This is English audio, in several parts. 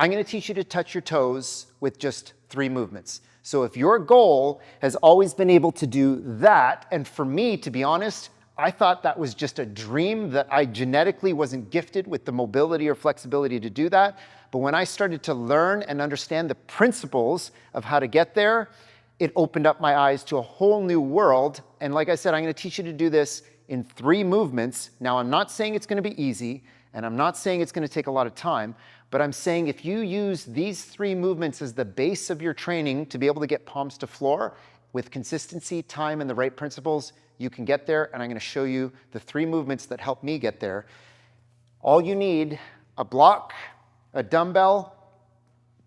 I'm going to teach you to touch your toes with just 3 movements. So if your goal has always been able to do that, and for me, to be honest, I thought that was just a dream, that I genetically wasn't gifted with the mobility or flexibility to do that. But when I started to learn and understand the principles of how to get there, it opened up my eyes to a whole new world. And like I said, I'm going to teach you to do this in 3 movements. Now, I'm not saying it's going to be easy, and I'm not saying it's going to take a lot of time, but I'm saying if you use these 3 movements as the base of your training to be able to get palms to floor with consistency, time, and the right principles, you can get there. And I'm going to show you the 3 movements that help me get there. All you need, a block, a dumbbell,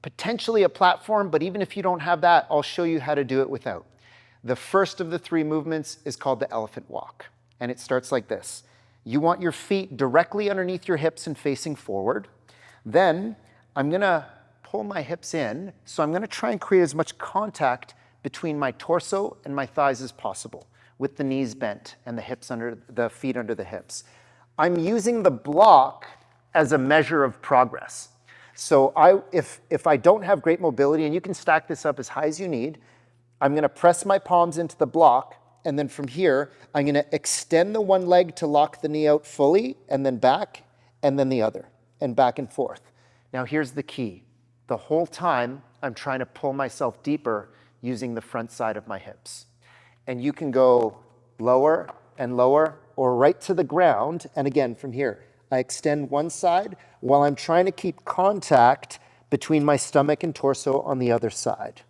potentially a platform, but even if you don't have that, I'll show you how to do it without. The first of the 3 movements is called the elephant walk, and it starts like this. You want your feet directly underneath your hips and facing forward. Then I'm going to pull my hips in, so I'm going to try and create as much contact between my torso and my thighs as possible, with the knees bent and the hips under the feet under the hips. I'm using the block as a measure of progress. So if I don't have great mobility, and you can stack this up as high as you need, I'm going to press my palms into the block, and then from here, I'm going to extend the one leg to lock the knee out fully, and then back, and then the other, and back and forth. Now here's the key. The whole time, I'm trying to pull myself deeper using the front side of my hips. And you can go lower and lower, or right to the ground, and again, from here, I extend one side while I'm trying to keep contact between my stomach and torso on the other side.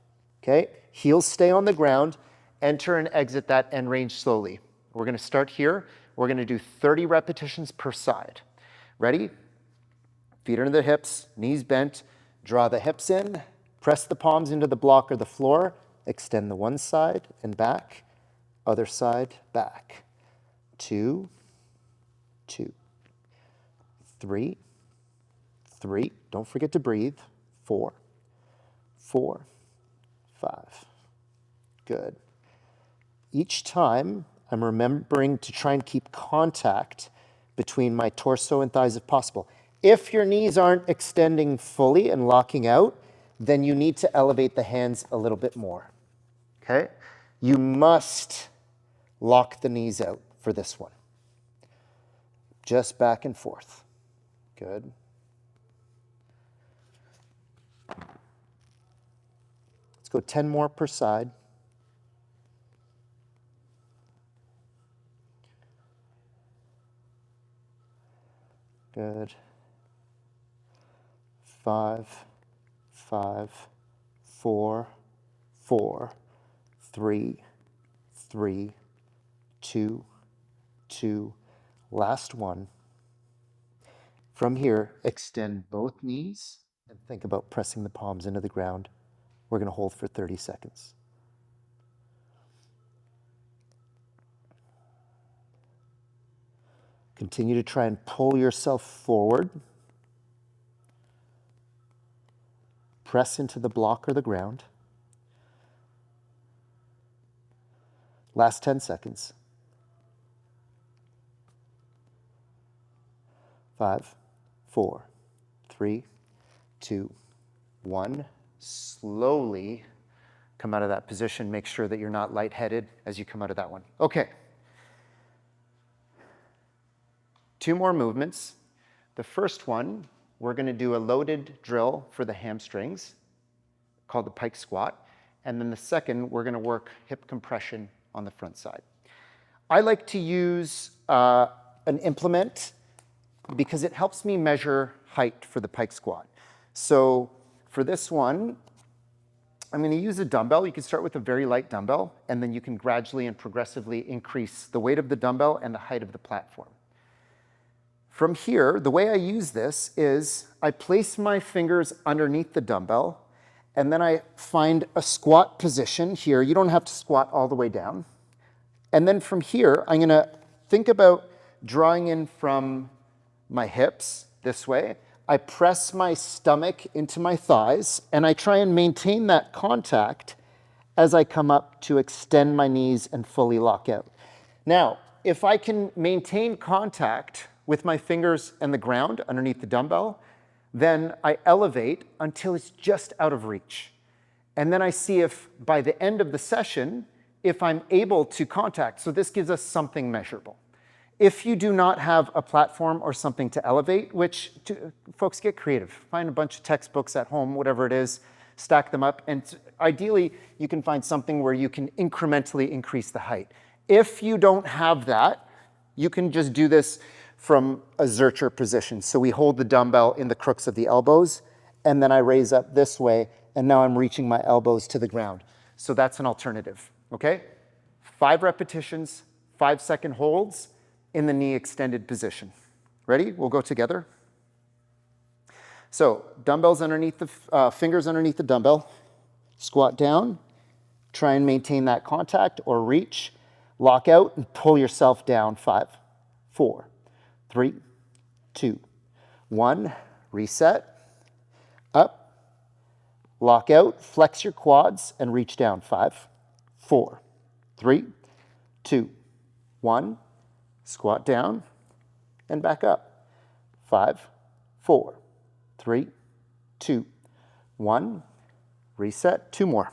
Okay? Heels stay on the ground. Enter and exit that end range slowly. We're going to start here. We're going to do 30 repetitions per side. Ready? Feet under the hips, knees bent. Draw the hips in. Press the palms into the block or the floor. Extend the one side and back. Other side, back. 2, 2. 3, 3, don't forget to breathe. 4, 4, 5. Good. Each time, I'm remembering to try and keep contact between my torso and thighs if possible. If your knees aren't extending fully and locking out, then you need to elevate the hands a little bit more. Okay? You must lock the knees out for this one. Just back and forth. Good. Let's go 10 more per side. Good. 5, 5, 4, 4, 3, 3, 2, 2. Last one. From here, extend both knees and think about pressing the palms into the ground. We're going to hold for 30 seconds. Continue to try and pull yourself forward. Press into the block or the ground. Last 10 seconds. 5, 4, 3, 2, 1. Slowly come out of that position. Make sure that you're not lightheaded as you come out of that one. Okay. 2 more movements. The first one, we're going to do a loaded drill for the hamstrings called the Pike squat. And then the second, we're going to work hip compression on the front side. I like to use an implement because it helps me measure height for the Pike squat. So for this one, I'm going to use a dumbbell. You can start with a very light dumbbell, and then you can gradually and progressively increase the weight of the dumbbell and the height of the platform. From here, the way I use this is I place my fingers underneath the dumbbell, and then I find a squat position here. You don't have to squat all the way down. And then from here, I'm going to think about drawing in from my hips this way. I press my stomach into my thighs, and I try and maintain that contact as I come up to extend my knees and fully lock out. Now, if I can maintain contact with my fingers and the ground underneath the dumbbell, Then I elevate until it's just out of reach. And then I see if by the end of the session, if I'm able to contact. So this gives us something measurable. If you do not have a platform or something to elevate, folks, get creative. Find a bunch of textbooks at home, whatever it is, stack them up, and ideally you can find something where you can incrementally increase the height. If you don't have that, you can just do this from a Zercher position. So we hold the dumbbell in the crooks of the elbows, and then I raise up this way, and now I'm reaching my elbows to the ground. So that's an alternative, okay? 5 repetitions, 5-second holds in the knee extended position. Ready? We'll go together. So dumbbells underneath the, fingers underneath the dumbbell, squat down, try and maintain that contact or reach, lock out and pull yourself down. 5, 4, 3, 2, 1, reset, up, lock out, flex your quads and reach down. 5, 4, 3, 2, 1, squat down and back up. 5, 4, 3, 2, 1, reset. 2 more.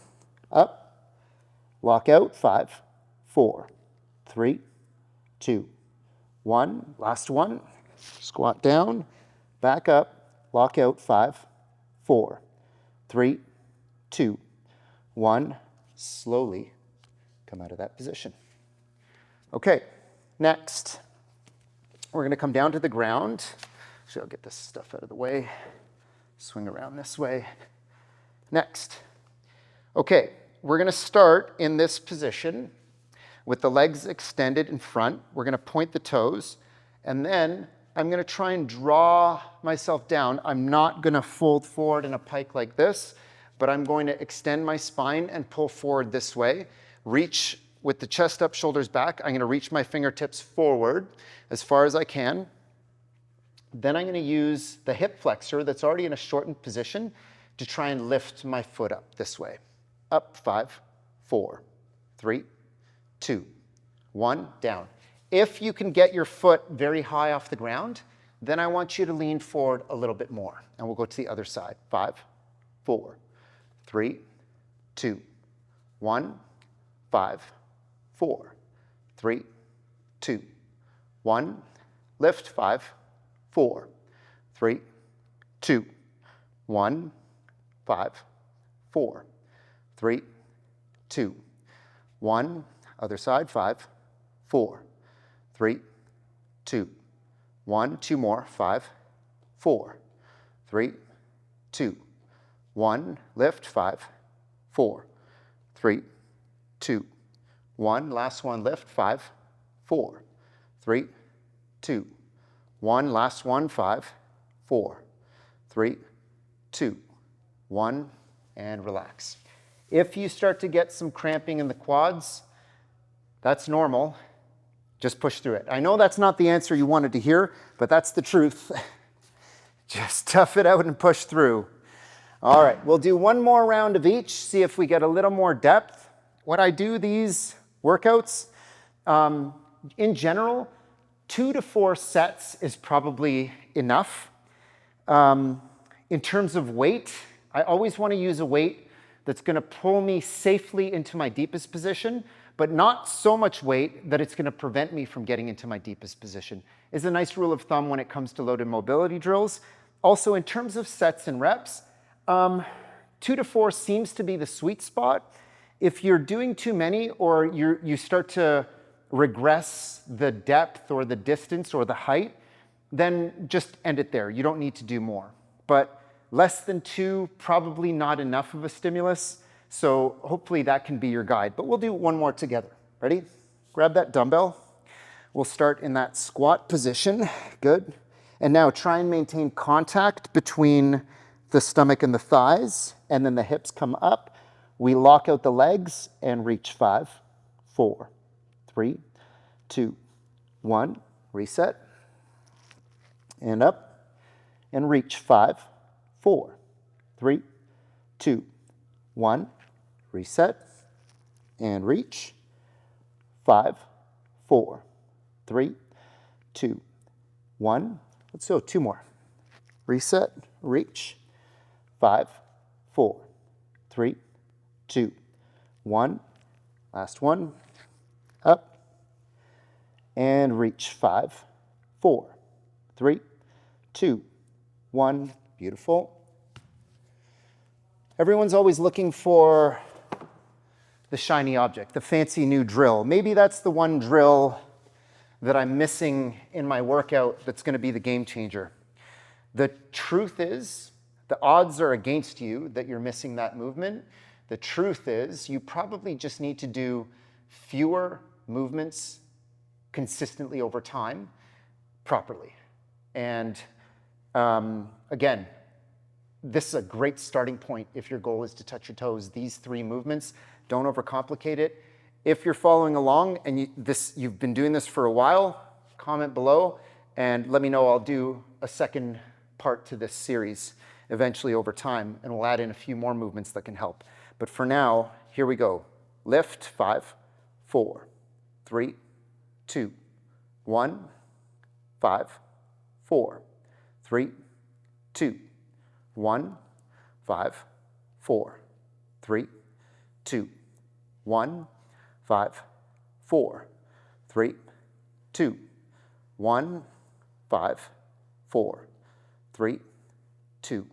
Up, lock out. 5, 4, 3, 2, 1. Last one. Squat down, back up, lock out. 5, 4, 3, 2, 1. Slowly come out of that position. Okay, next, we're going to come down to the ground. So I'll get this stuff out of the way. Swing around this way. Next. Okay, we're going to start in this position with the legs extended in front. We're going to point the toes, and then I'm going to try and draw myself down. I'm not going to fold forward in a pike like this, but I'm going to extend my spine and pull forward this way. Reach with the chest up, shoulders back. I'm going to reach my fingertips forward as far as I can. Then I'm going to use the hip flexor that's already in a shortened position to try and lift my foot up this way. Up. 5, 4, 3, 2, 1, down. If you can get your foot very high off the ground, then I want you to lean forward a little bit more. And we'll go to the other side. 5, 4, 3, 2, 1, 5, 4, 3, 2, 1. Lift. 5, 4, 3, 2, 1, 5, 4, 3, 2, 1. Other side. 5, 4, 3, 2, 1. 2 more. 5, 4, 3, 2, 1. Lift. 5, 4, 3, 2, 1. Last one. Lift. 5, 4, 3, 2, 1. Last one. 5, 4, 3, 2, 1. And relax. If you start to get some cramping in the quads, that's normal. Just push through it. I know that's not the answer you wanted to hear, but that's the truth. Just tough it out and push through. All right, we'll do one more round of each, see if we get a little more depth. When I do these workouts, in general, 2 to 4 sets is probably enough. In terms of weight, I always want to use a weight that's going to pull me safely into my deepest position, but not so much weight that it's going to prevent me from getting into my deepest position. Is a nice rule of thumb when it comes to loaded mobility drills. Also, in terms of sets and reps, 2 to 4 seems to be the sweet spot. If you're doing too many or you start to regress the depth or the distance or the height, then just end it there. You don't need to do more. But less than 2, probably not enough of a stimulus. So hopefully that can be your guide. But we'll do one more together. Ready? Grab that dumbbell. We'll start in that squat position. Good. And now try and maintain contact between the stomach and the thighs. And then the hips come up. We lock out the legs and reach. 5, 4, 3, 2, 1. Reset. And up. And reach. 5, 4, 3, 2, 1. Reset. And reach. 5, 4, 3, 2, 1. Let's go 2 more. Reset. reach, 5, 4, 3, 2, 1. Last one, up, and reach, 5, 4, 3, 2, 1. Beautiful. Everyone's always looking for the shiny object, the fancy new drill. Maybe that's the one drill that I'm missing in my workout that's going to be the game changer. The truth is, the odds are against you that you're missing that movement. The truth is, you probably just need to do fewer movements consistently over time properly. And again, this is a great starting point if your goal is to touch your toes. These 3 movements, don't overcomplicate it. If you're following along and you've been doing this for a while, comment below and let me know. I'll do a second part to this series eventually over time, and we'll add in a few more movements that can help. But for now, here we go. Lift, 5, 4, 3, 2, 1, 5, 4, 3, 2, 1, 5, 4, 3, 2, 1, 5, 4, 3, 2, 1, 5, 4, 3, 2,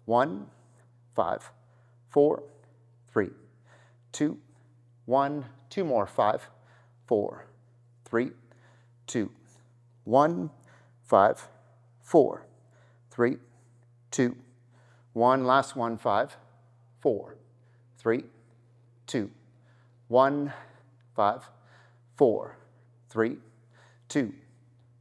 1, 5, 4, 3, 2, 1. 2 more, 5, 4, 3, 2, 1, 5, 4, 3, 2, 1. Last one, 5, 4, 3, 2, 1, 5, 4, 3, 2,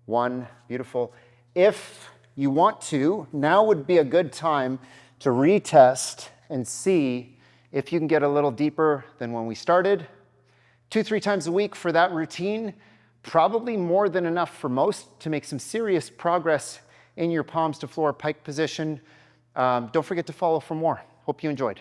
1. Beautiful. If you want to, now would be a good time to retest and see if you can get a little deeper than when we started. 2-3 times a week for that routine, probably more than enough for most to make some serious progress in your palms to floor pike position. Don't forget to follow for more. Hope you enjoyed.